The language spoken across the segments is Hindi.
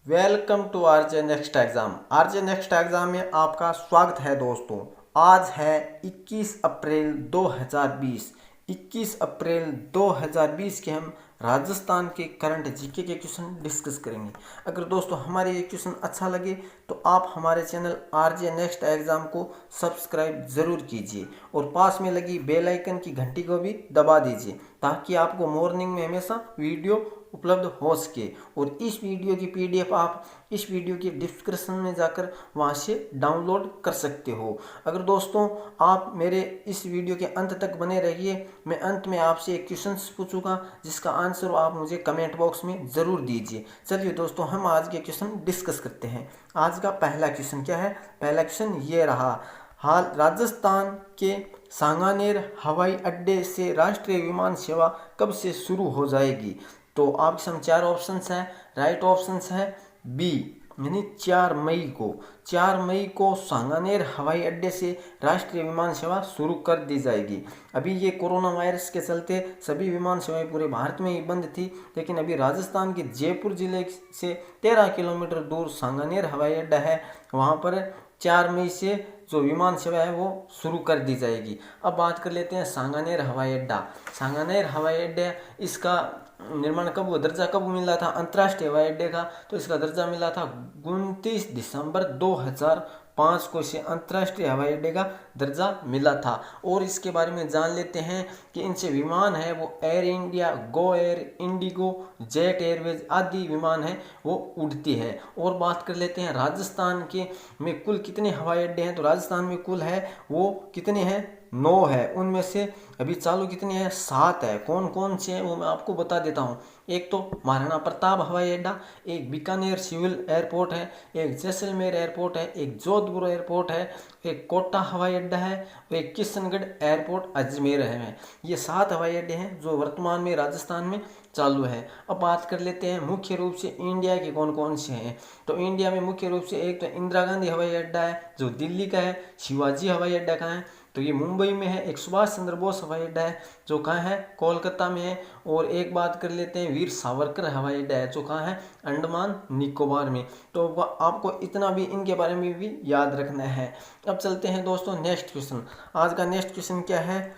Welcome to RJ next exam. RJ next exam में आपका स्वागत है दोस्तों। आज है 21 अप्रैल 2020। 21 अप्रैल 2020 के हम राजस्थान के करंट जीके के क्वेश्चन डिस्कस करेंगे। अगर दोस्तों हमारे ये क्वेश्चन अच्छा लगे तो आप हमारे चैनल आरजे नेक्स्ट एग्ज़ाम को सब्सक्राइब ज़रूर कीजिए और पास में लगी बेल आइकन की घंटी को भी दबा दीजिए ताकि आपको मॉर्निंग में हमेशा वीडियो उपलब्ध हो सके। और इस वीडियो की पीडीएफ आप इस वीडियो के डिस्क्रिप्शन में जाकर वहां से डाउनलोड कर सकते हो। अगर दोस्तों आप मेरे इस वीडियो के अंत तक बने रहिए, मैं अंत में आपसे एक क्वेश्चन पूछूंगा जिसका आंसर आप मुझे कमेंट बॉक्स में ज़रूर दीजिए। चलिए दोस्तों हम आज के क्वेश्चन डिस्कस करते हैं। आज का पहला क्वेश्चन क्या है? पहला क्वेश्चन ये रहा, हाल राजस्थान के सांगानेर हवाई अड्डे से राष्ट्रीय विमान सेवा कब से शुरू हो जाएगी? तो आपके सामने चार ऑप्शंस हैं। राइट ऑप्शंस है बी यानी 4 मई को। 4 मई को सांगानेर हवाई अड्डे से राष्ट्रीय विमान सेवा शुरू कर दी जाएगी। अभी ये कोरोना वायरस के चलते सभी विमान सेवाएं पूरे भारत में ही बंद थी, लेकिन अभी राजस्थान के जयपुर जिले से 13 किलोमीटर दूर सांगानेर हवाई अड्डा है, वहाँ पर 4 मई से जो विमान सेवा है वो शुरू कर दी जाएगी। अब बात कर लेते हैं सांगानेर हवाई अड्डा। सांगानेर हवाई अड्डा, इसका निर्माण कब हुआ, दर्जा कब मिला था अंतर्राष्ट्रीय हवाई अड्डे का? तो इसका दर्जा मिला था 29 दिसंबर 2005 को इसे अंतर्राष्ट्रीय हवाई अड्डे का दर्जा मिला था। और इसके बारे में जान लेते हैं कि इनसे विमान है वो air India, Go Air, Indigo, jet Airways आदि विमान है वो उड़ती है। और बात कर लेते हैं राजस्थान के में कुल कितने हवाई अड्डे हैं? तो राजस्थान में कुल है वो कितने हैं? 9 है। उनमें से अभी चालू कितने हैं? 7 है। कौन कौन से हैं वो मैं आपको बता देता हूँ। एक तो महाराणा प्रताप हवाई अड्डा, एक बीकानेर सिविल एयरपोर्ट है, एक जैसलमेर एयरपोर्ट है, एक जोधपुर एयरपोर्ट है, एक कोटा हवाई अड्डा है, एक किशनगढ़ एयरपोर्ट अजमेर है। ये 7 हवाई अड्डे हैं जो वर्तमान में राजस्थान में चालू है। अब बात कर लेते हैं मुख्य रूप से इंडिया के कौन कौन से हैं। तो इंडिया में मुख्य रूप से एक तो इंदिरा गांधी हवाई अड्डा है जो दिल्ली का है। शिवाजी हवाई अड्डा कहाँ है? तो ये मुंबई में है। एक सुभाष चंद्र बोस हवाई अड्डा है जो कहाँ है? कोलकाता में है। और एक बात कर लेते हैं वीर सावरकर हवाई अड्डा है जो कहाँ है? अंडमान निकोबार में। तो आपको इतना भी इनके बारे में भी याद रखना है। अब चलते हैं दोस्तों नेक्स्ट क्वेश्चन। आज का नेक्स्ट क्वेश्चन क्या है?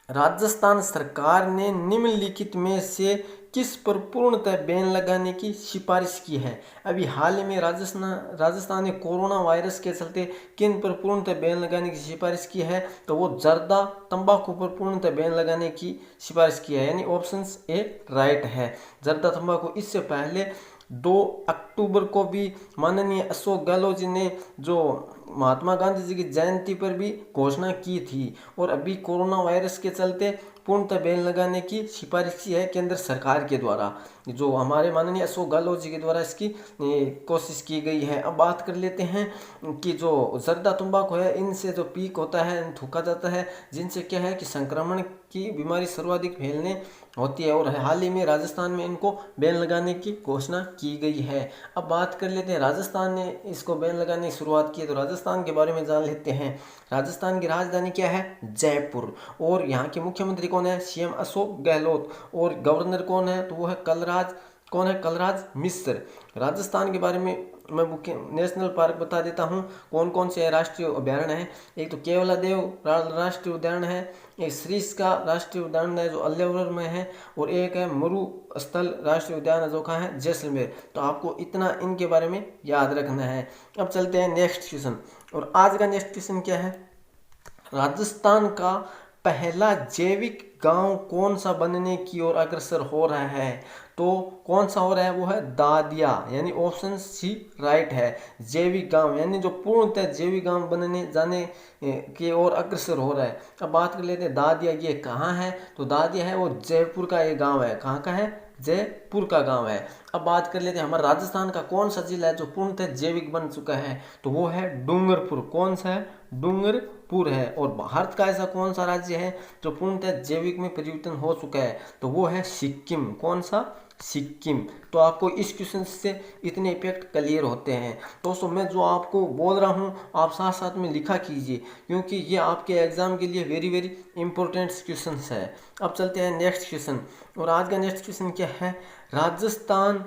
राजस्थान सरकार ने निम्नलिखित में से किस पर पूर्णतः बैन लगाने की सिफारिश की है? अभी हाल ही में राजस्थान ने कोरोना वायरस के चलते किन पर पूर्णतः बैन लगाने की सिफारिश की है? तो वो जर्दा तंबाकू पर पूर्णतः बैन लगाने की सिफारिश की है, यानी ऑप्शन ए राइट है, जर्दा तंबाकू। इससे पहले 2 अक्टूबर को भी माननीय अशोक गहलोत जी ने जो महात्मा गांधी जी की जयंती पर भी घोषणा की थी। और अभी कोरोना वायरस के चलते पूर्णतः बैन लगाने की सिफारिश की है केंद्र सरकार के द्वारा, जो हमारे माननीय अशोक गहलोत जी के द्वारा इसकी कोशिश की गई है। अब बात कर लेते हैं कि जो जर्दा तंबाकू है इनसे जो पीक होता है, थूका जाता है, जिनसे क्या है कि संक्रमण की बीमारी सर्वाधिक फैलने होती है। और हाल ही में राजस्थान में इनको बैन लगाने की घोषणा की गई है। अब बात कर लेते हैं राजस्थान ने इसको बैन लगाने की शुरुआत की है, तो राजस्थान के बारे में जान लेते हैं। राजस्थान की राजधानी क्या है? जयपुर। और यहाँ के मुख्यमंत्री कौन है? सीएम अशोक गहलोत। और गवर्नर कौन है? तो वो है कलराज मिश्र। राजस्थान के बारे में मैं मुख्य नेशनल पार्क बता देता हूँ कौन कौन से राष्ट्रीय अभ्यारण्य हैं। एक तो केवलादेव राष्ट्रीय उद्यान है, एक सरिस्का राष्ट्रीय उद्यान है जो अल्मोड़ा में है, और एक है मरुस्थल राष्ट्रीय उद्यान है जो कहाँ है? जैसलमेर। तो आपको इतना इनके बारे में याद रखना है। अब चलते हैं नेक्स्ट क्वेश्चन। और आज का नेक्स्ट क्वेश्चन क्या है? राजस्थान का पहला जैविक गांव कौन सा बनने की ओर अग्रसर हो रहा है? तो कौन सा हो रहा है? वो है दादिया, यानी ऑप्शन सी राइट है। जैविक गांव यानी जो पूर्णतः जैविक गांव बनने जाने की ओर अग्रसर हो रहा है। अब बात कर लेते हैं दादिया ये कहाँ है? तो दादिया है वो जयपुर का एक गाँव है। कहाँ का है? जयपुर का गांव है। अब बात कर लेते हैं हमारा राजस्थान का कौन सा जिला है जो पूर्णतः जैविक बन चुका है? तो वो है डूंगरपुर। कौन सा है? डूंगरपुर है। और भारत का ऐसा कौन सा राज्य है जो पूर्णतः जैविक में परिवर्तन हो चुका है? तो वो है सिक्किम। कौन सा? सिक्किम। तो आपको इस क्वेश्चन से इतने इफेक्ट क्लियर होते हैं। दोस्तों मैं जो आपको बोल रहा हूँ आप साथ साथ में लिखा कीजिए, क्योंकि ये आपके एग्जाम के लिए वेरी वेरी इंपॉर्टेंट क्वेश्चन है। अब चलते हैं नेक्स्ट क्वेश्चन। और आज का नेक्स्ट क्वेश्चन क्या है? राजस्थान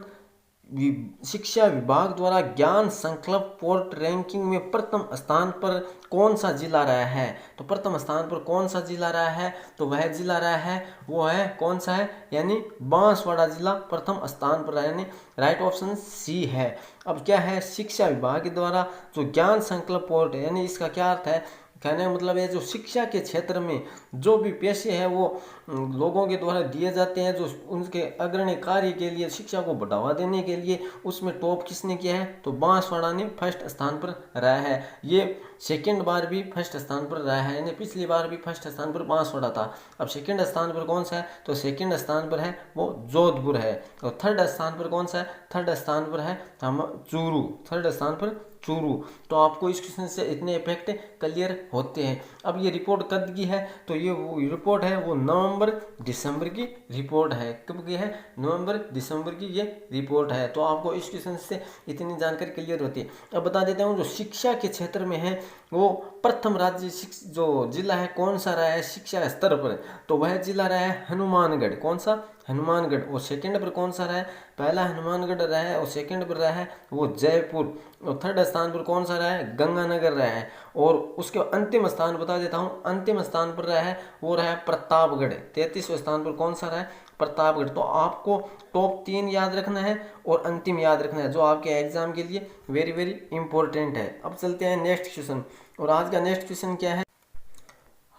शिक्षा विभाग द्वारा ज्ञान संकल्प पोर्ट रैंकिंग में प्रथम स्थान पर कौन सा जिला रहा है? तो प्रथम स्थान पर कौन सा जिला रहा है? तो वह जिला रहा है, वो है कौन सा है, यानी बांसवाड़ा जिला प्रथम स्थान पर, यानी राइट ऑप्शन सी है। अब क्या है, शिक्षा विभाग के द्वारा जो ज्ञान संकल्प पोर्ट, यानी इसका क्या अर्थ है, कहने का मतलब है जो शिक्षा के क्षेत्र में जो भी पैसे हैं वो लोगों के द्वारा दिए जाते हैं, जो उनके अग्रणी कार्य के लिए, शिक्षा को बढ़ावा देने के लिए, उसमें टॉप किसने किया है? तो बांसवाड़ा ने फर्स्ट स्थान पर रहा है। ये सेकंड बार भी फर्स्ट स्थान पर रहा है, यानी पिछली बार भी फर्स्ट स्थान पर बांसवाड़ा था। अब सेकंड स्थान पर कौन सा है? तो सेकंड स्थान पर है वो जोधपुर है। और थर्ड स्थान पर कौन सा है? थर्ड स्थान पर है हम चूरू, थर्ड स्थान पर चूरू। तो आपको इस क्वेश्चन से इतने इफेक्ट क्लियर होते हैं। अब ये रिपोर्ट कब की है? तो ये वो रिपोर्ट है वो नवंबर दिसंबर की रिपोर्ट है। कब की है? नवंबर दिसंबर की ये रिपोर्ट है। तो आपको इस क्वेश्चन से इतनी जानकारी क्लियर होती है। अब बता देता हूँ, जो शिक्षा के क्षेत्र में है वो प्रथम राज्य जो जिला है कौन सा रहा है शिक्षा स्तर पर? तो वह जिला रहा है हनुमानगढ़। कौन सा? हनुमानगढ़। और सेकंड पर कौन सा रहा है? पहला हनुमानगढ़ रहा है, और सेकंड पर रहा है वो जयपुर। और थर्ड स्थान पर कौन सा रहा है? गंगानगर रहा है। और उसके अंतिम स्थान बता देता हूँ, अंतिम स्थान पर रहा है वो रहा है प्रतापगढ़। 33वें स्थान पर कौन सा रहा है? प्रतापगढ़। तो आपको टॉप 3 याद रखना है और अंतिम याद रखना है, जो आपके एग्जाम के लिए वेरी वेरी इंपॉर्टेंट है। अब चलते हैं नेक्स्ट क्वेश्चन। और आज का नेक्स्ट क्वेश्चन क्या है?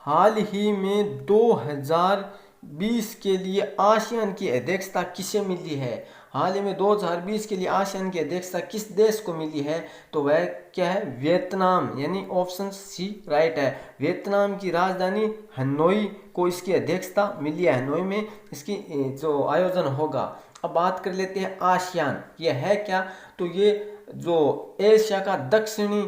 हाल ही में 2020 के लिए आसियान की अध्यक्षता किसे मिली है? हाल ही में 2020 के लिए आसियान की अध्यक्षता किस देश को मिली है? तो वह क्या है? वियतनाम, यानी ऑप्शन सी राइट है। वियतनाम की राजधानी हनोई को इसकी अध्यक्षता मिली है। हनोई में इसकी जो आयोजन होगा। अब बात कर लेते हैं आसियान, ये है क्या? तो ये जो एशिया का दक्षिणी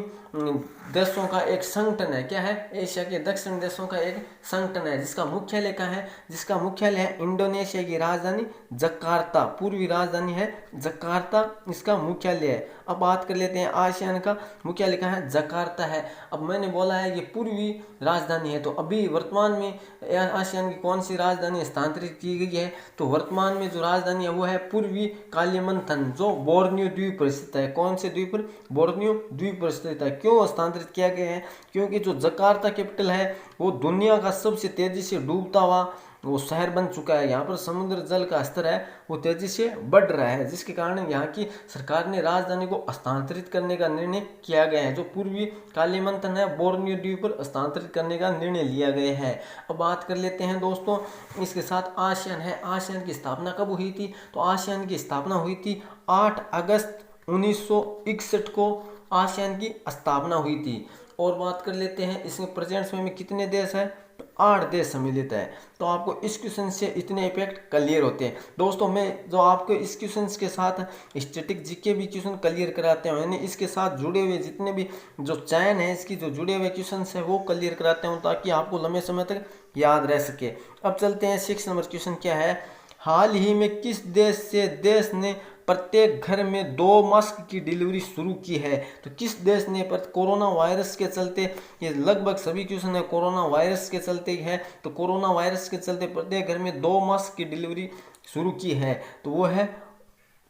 देशों का एक संगठन है। क्या है? एशिया के दक्षिण देशों का एक संगठन है, जिसका मुख्यालय कहाँ है? जिसका मुख्यालय है इंडोनेशिया की राजधानी जकार्ता। पूर्वी राजधानी है जकार्ता, इसका मुख्यालय है। अब बात कर लेते हैं आसियान का मुख्यालय कहाँ है? जकार्ता है। अब मैंने बोला है ये पूर्वी राजधानी है, तो अभी वर्तमान में आसियान की कौन सी राजधानी स्थानांतरित की गई है? तो वर्तमान में जो राजधानी है वो है पूर्वी कालिमंथन, जो बोर्नियो द्वीप पर स्थित है। कौन से द्वीप पर? बोर्नियो द्वीप पर स्थित है। क्यों स्थानांतरित किया गया है? क्योंकि जो जकार्ता कैपिटल है वो दुनिया का सबसे तेजी से डूबता हुआ वो शहर बन चुका है। यहाँ पर समुद्र जल का स्तर है वो तेजी से बढ़ रहा है, जिसके कारण यहाँ की सरकार ने राजधानी को स्थानांतरित करने का निर्णय किया गया है। जो पूर्वी कालिमंथन है बोर्नियो द्वीप पर स्थानांतरित करने का निर्णय लिया गया है। अब बात कर लेते हैं दोस्तों, इसके साथ आसियान है। आसियान की स्थापना कब हुई थी? तो आसियान की स्थापना हुई थी 8 अगस्त 1961 को आसियान की स्थापना हुई थी। और बात कर लेते हैं इसमें प्रेजेंट समय में कितने देश हैं? तो 8 देश सम्मिलित है। तो आपको इस क्वेश्चन से इतने इफेक्ट क्लियर होते हैं। दोस्तों मैं जो आपको इस क्वेश्चन के साथ स्टैटिक जीके भी क्वेश्चन क्लियर कराते हैं, यानी इसके साथ जुड़े हुए जितने भी जो चयन है इसकी जो जुड़े हुए क्वेश्चन है वो क्लियर कराते हैं, ताकि आपको लंबे समय तक याद रह सके। अब चलते हैं 6 नंबर क्वेश्चन क्या है? हाल ही में किस देश से देश ने प्रत्येक घर में 2 मास्क की डिलीवरी शुरू की है? तो किस देश ने कोरोना वायरस के चलते, ये लगभग सभी क्वेश्चन है कोरोना वायरस के चलते है, तो कोरोना वायरस के चलते प्रत्येक घर में 2 मास्क की डिलीवरी शुरू की है, तो वो है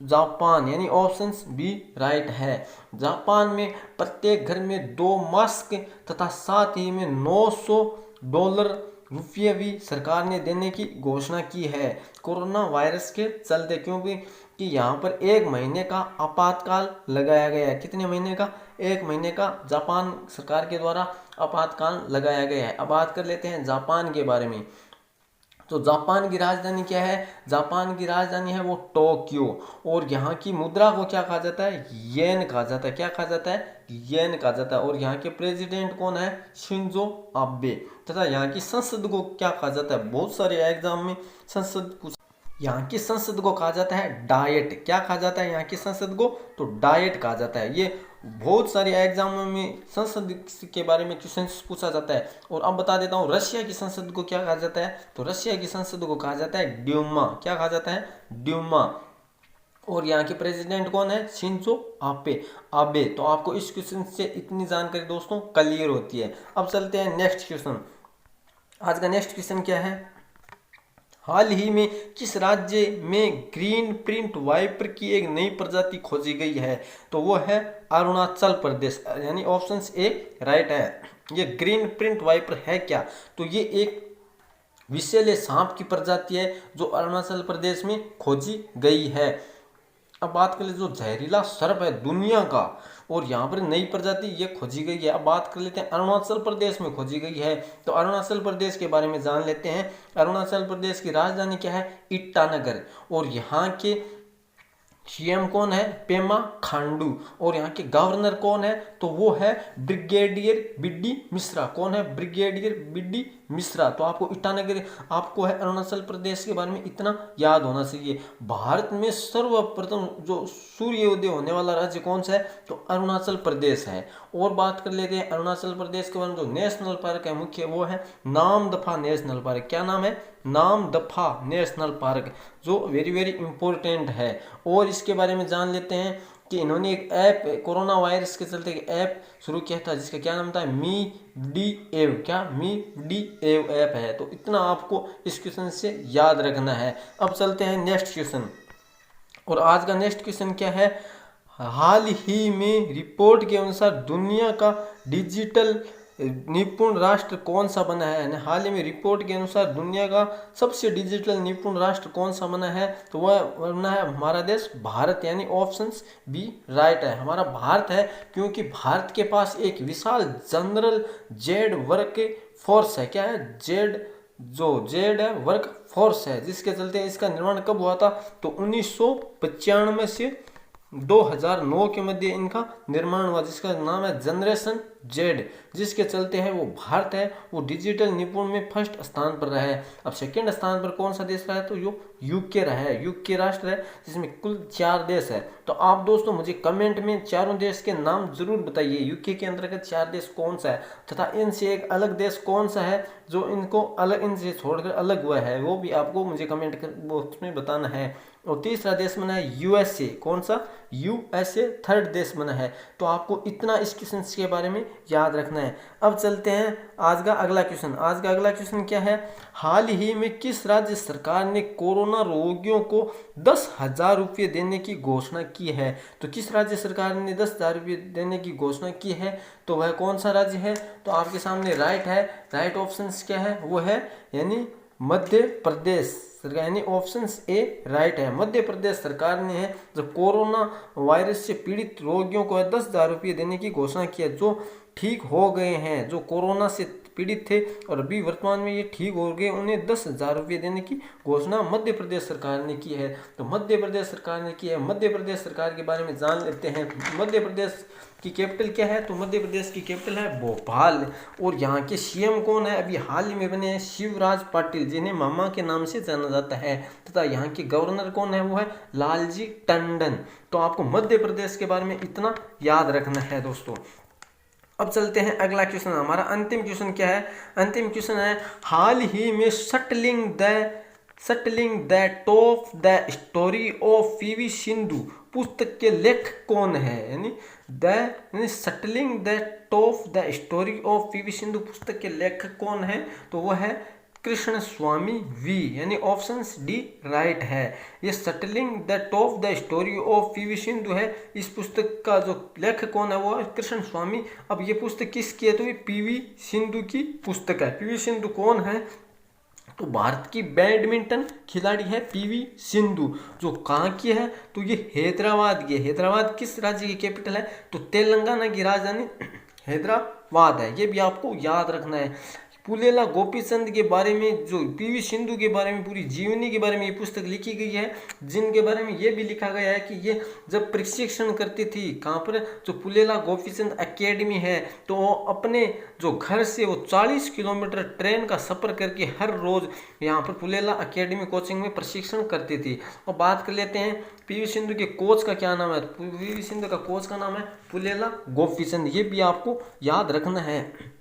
जापान, यानी ऑप्शन बी राइट है। जापान में प्रत्येक घर में 2 मास्क तथा साथ ही में $900 रुपये भी सरकार ने देने की घोषणा की है कोरोना वायरस के चलते, क्योंकि कि यहाँ पर 1 महीने का आपातकाल लगाया गया है। कितने महीने का? 1 महीने का जापान सरकार के द्वारा आपातकाल लगाया गया है। अब बात कर लेते हैं जापान के बारे में। तो जापान की राजधानी क्या है? जापान की राजधानी है वो टोक्यो। और यहाँ की मुद्रा को क्या कहा जाता है? येन कहा जाता है। क्या कहा जाता है? येन कहा जाता है। और यहाँ के प्रेसिडेंट कौन है? Shinzo Abe. तथा यहाँ की संसद को क्या कहा जाता है? बहुत सारे एग्जाम में संसद यहाँ की संसद को कहा जाता है डाइट। क्या कहा जाता है यहाँ की संसद को? तो डाइट कहा जाता है। ये बहुत सारे एग्जामों में संसद के बारे में क्वेश्चन पूछा जाता है। और अब बता देता हूँ रशिया की संसद को क्या कहा जाता है? तो रशिया की संसद को कहा जाता है ड्यूमा। क्या कहा जाता है? ड्यूमा। और यहाँ के प्रेसिडेंट कौन है? Shinzo Abe. तो आपको इस क्वेश्चन से इतनी जानकारी दोस्तों क्लियर होती है। अब चलते हैं नेक्स्ट क्वेश्चन। आज का नेक्स्ट क्वेश्चन क्या है? हाल ही में किस राज्य में ग्रीन प्रिंट वाइपर की एक नई प्रजाति खोजी गई है? तो वो है अरुणाचल प्रदेश, यानी ऑप्शन ए राइट है। ये ग्रीन प्रिंट वाइपर है क्या? तो ये एक विषैले सांप की प्रजाति है जो अरुणाचल प्रदेश में खोजी गई है। अब बात कर ले जो जहरीला सर्प है दुनिया का, और यहाँ पर नई प्रजाति ये खोजी गई है। अब बात कर लेते हैं अरुणाचल प्रदेश में खोजी गई है, तो अरुणाचल प्रदेश के बारे में जान लेते हैं। अरुणाचल प्रदेश की राजधानी क्या है? ईटानगर। और यहाँ के सीएम कौन है? पेमा खांडू। और यहाँ के गवर्नर कौन है? तो वो है ब्रिगेडियर बीडी मिश्रा। कौन है? Brigadier BD Mishra. तो आपको ईटानगर, आपको है अरुणाचल प्रदेश के बारे में इतना याद होना चाहिए। भारत में सर्वप्रथम जो सूर्योदय होने वाला राज्य कौन सा है? तो अरुणाचल प्रदेश है। और बात कर लेते हैं अरुणाचल प्रदेश के बारे में, जो नेशनल पार्क है मुख्य वो है नामदफा नेशनल पार्क। क्या नाम है? नामदफा नेशनल पार्क, जो वेरी वेरी इंपॉर्टेंट है। और इसके बारे में जान लेते हैं कि इन्होंने एक ऐप, कोरोना वायरस के चलते एक ऐप शुरू किया था जिसका क्या नाम था? मी डी एव। क्या? मी डी एव ऐप है। तो इतना आपको इस क्वेश्चन से याद रखना है। अब चलते हैं नेक्स्ट क्वेश्चन, और आज का नेक्स्ट क्वेश्चन क्या है? हाल ही में रिपोर्ट के अनुसार दुनिया का डिजिटल निपुण राष्ट्र कौन सा बना है? हाल ही में रिपोर्ट के अनुसार दुनिया का सबसे डिजिटल निपुण राष्ट्र कौन सा बना है? तो वह बना है हमारा देश भारत, यानी ऑप्शन बी राइट है। हमारा भारत है, क्योंकि भारत के पास एक विशाल जनरल जेड वर्क फोर्स है। क्या है? जेड है वर्क फोर्स है, जिसके चलते इसका निर्माण कब हुआ था? तो 1995 से 2009 के मध्य इनका निर्माण हुआ, जिसका नाम है जनरेशन जेड, जिसके चलते है वो भारत है वो डिजिटल निपुण में फर्स्ट स्थान पर रहा है। अब सेकंड स्थान पर कौन सा देश रहा है? तो जो यूके रहा है, यूके राष्ट्र है, जिसमें कुल 4 देश है। तो आप दोस्तों मुझे कमेंट में चारों देश के नाम जरूर बताइए, यूके के अंतर्गत 4 देश कौन सा है, तथा इनसे एक अलग देश कौन सा है जो इनको अलग, इनसे छोड़कर अलग हुआ है, वो भी आपको मुझे कमेंट बॉक्स में बताना है। और तीसरा देश बना है यूएसए। कौन सा? यूएसए थर्ड देश बना है। तो आपको इतना इस क्वेश्चन के बारे में याद रखना है। अब चलते हैं आज का अगला क्वेश्चन। आज का अगला क्वेश्चन क्या है? हाल ही में किस राज्य सरकार ने कोरोना रोगियों को 10,000 रुपये देने की घोषणा की है? तो किस राज्य सरकार ने 10,000 रुपये देने की घोषणा की है? तो वह कौन सा राज्य है? तो आपके सामने राइट है। राइट ऑप्शन क्या है? वो है यानी मध्य प्रदेश, यानी ऑप्शन ए राइट है। मध्य प्रदेश सरकार ने है जो कोरोना वायरस से पीड़ित रोगियों को 10,000 रुपये देने की घोषणा की है, जो ठीक हो गए हैं, जो कोरोना से पीड़ित थे और अभी वर्तमान में ये ठीक हो गए, उन्हें 10,000 रुपये देने की घोषणा मध्य प्रदेश सरकार ने की है। तो मध्य प्रदेश सरकार ने की है। मध्य प्रदेश सरकार के बारे में जान लेते हैं। मध्य प्रदेश की कैपिटल क्या है? तो मध्य प्रदेश की कैपिटल है भोपाल। और यहाँ के सीएम कौन है? अभी हाल ही में बने हैं शिवराज पाटिल, जिन्हें मामा के नाम से जाना जाता है। तथा यहाँ के गवर्नर कौन है? वो है लालजी टंडन। तो आपको मध्य प्रदेश के बारे में इतना याद रखना है दोस्तों। अब चलते हैं अगला क्वेश्चन। हमारा अंतिम क्वेश्चन क्या है? अंतिम क्वेश्चन है हाल ही में shuttling the top the story of PV Sindhu पुस्तक के लेखक कौन है? यानी shuttling the top the story of PV Sindhu पुस्तक के लेखक कौन है? तो वह है कृष्ण स्वामी वी, यानी ऑप्शन डी राइट है। ये shuttling the top the story of PV Sindhu है। इस पुस्तक का जो लेखक कौन है? वो है कृष्ण स्वामी। अब ये पुस्तक किसकी है? तो ये पीवी सिंधु की पुस्तक है। पीवी सिंधु कौन है? तो भारत की बैडमिंटन खिलाड़ी है पीवी सिंधु। जो कहाँ की है? तो ये हैदराबाद की है। हैदराबाद किस राज्य की कैपिटल है? तो तेलंगाना की राजधानी हैदराबाद है। ये भी आपको याद रखना है। पुलेला गोपीचंद के बारे में, जो पीवी सिंधु के बारे में, पूरी जीवनी के बारे में ये पुस्तक लिखी गई है, जिनके बारे में ये भी लिखा गया है कि ये जब प्रशिक्षण करती थी, कहाँ पर? जो पुलेला गोपीचंद एकेडमी है, तो वो अपने जो घर से वो 40 किलोमीटर ट्रेन का सफ़र करके हर रोज़ यहाँ पर पुलेला एकेडमी कोचिंग में प्रशिक्षण करती थी। और बात कर लेते हैं पीवी सिंधु के कोच का क्या नाम है? पीवी सिंधु का कोच का नाम है पुलेला गोपीचंद। ये भी आपको याद रखना है।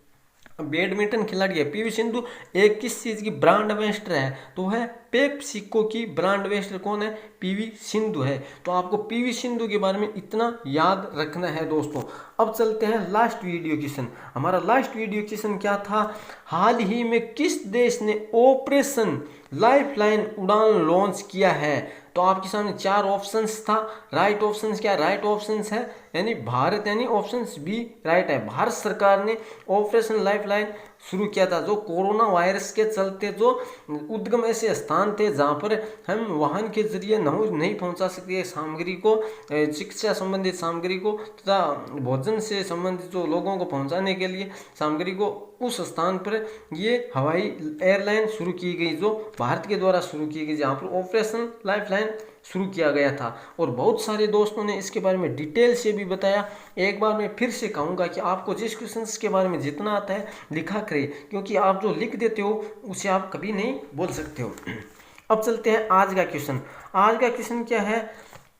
बैडमिंटन खिलाड़ी है पीवी सिंधु। एक किस चीज़ की ब्रांड एम्बेसडर है? तो है पेप्सिको की ब्रांड एम्बेसडर कौन है? पीवी सिंधु है। तो आपको पीवी सिंधु के बारे में इतना याद रखना है दोस्तों। अब चलते हैं लास्ट वीडियो क्वेश्चन। हमारा लास्ट वीडियो क्वेश्चन क्या था, हाल ही में किस देश ने ऑपरेशन लाइफलाइन उड़ान लॉन्च किया है। तो आपके सामने 4 ऑप्शंस था। राइट ऑप्शंस क्या, राइट ऑप्शंस है यानी भारत, यानी ऑप्शंस बी राइट है। भारत सरकार ने ऑपरेशन लाइफलाइन शुरू किया था, जो कोरोना वायरस के चलते जो उद्गम ऐसे स्थान थे जहाँ पर हम वाहन के जरिए नहीं पहुँचा सकते सामग्री को, चिकित्सा संबंधित सामग्री को तथा भोजन से संबंधित जो लोगों को पहुँचाने के लिए सामग्री को, उस स्थान पर ये हवाई एयरलाइन शुरू की गई, जो भारत के द्वारा शुरू की गई, जहाँ पर ऑपरेशन लाइफलाइन शुरू किया गया था। और बहुत सारे दोस्तों ने इसके बारे में डिटेल से भी बताया। एक बार मैं फिर से कहूँगा कि आपको जिस क्वेश्चन के बारे में जितना आता है लिखा करें, क्योंकि आप जो लिख देते हो उसे आप कभी नहीं बोल सकते हो। अब चलते हैं आज का क्वेश्चन। आज का क्वेश्चन क्या है,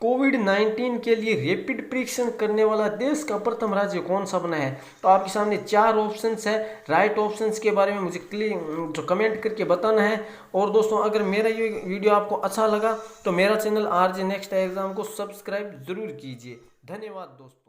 कोविड-19 के लिए रैपिड परीक्षण करने वाला देश का प्रथम राज्य कौन सा बना है। तो आपके सामने 4 ऑप्शंस है। राइट ऑप्शंस के बारे में मुझे जो कमेंट करके बताना है। और दोस्तों अगर मेरा ये वीडियो आपको अच्छा लगा तो मेरा चैनल RJ नेक्स्ट एग्जाम को सब्सक्राइब जरूर कीजिए। धन्यवाद दोस्तों।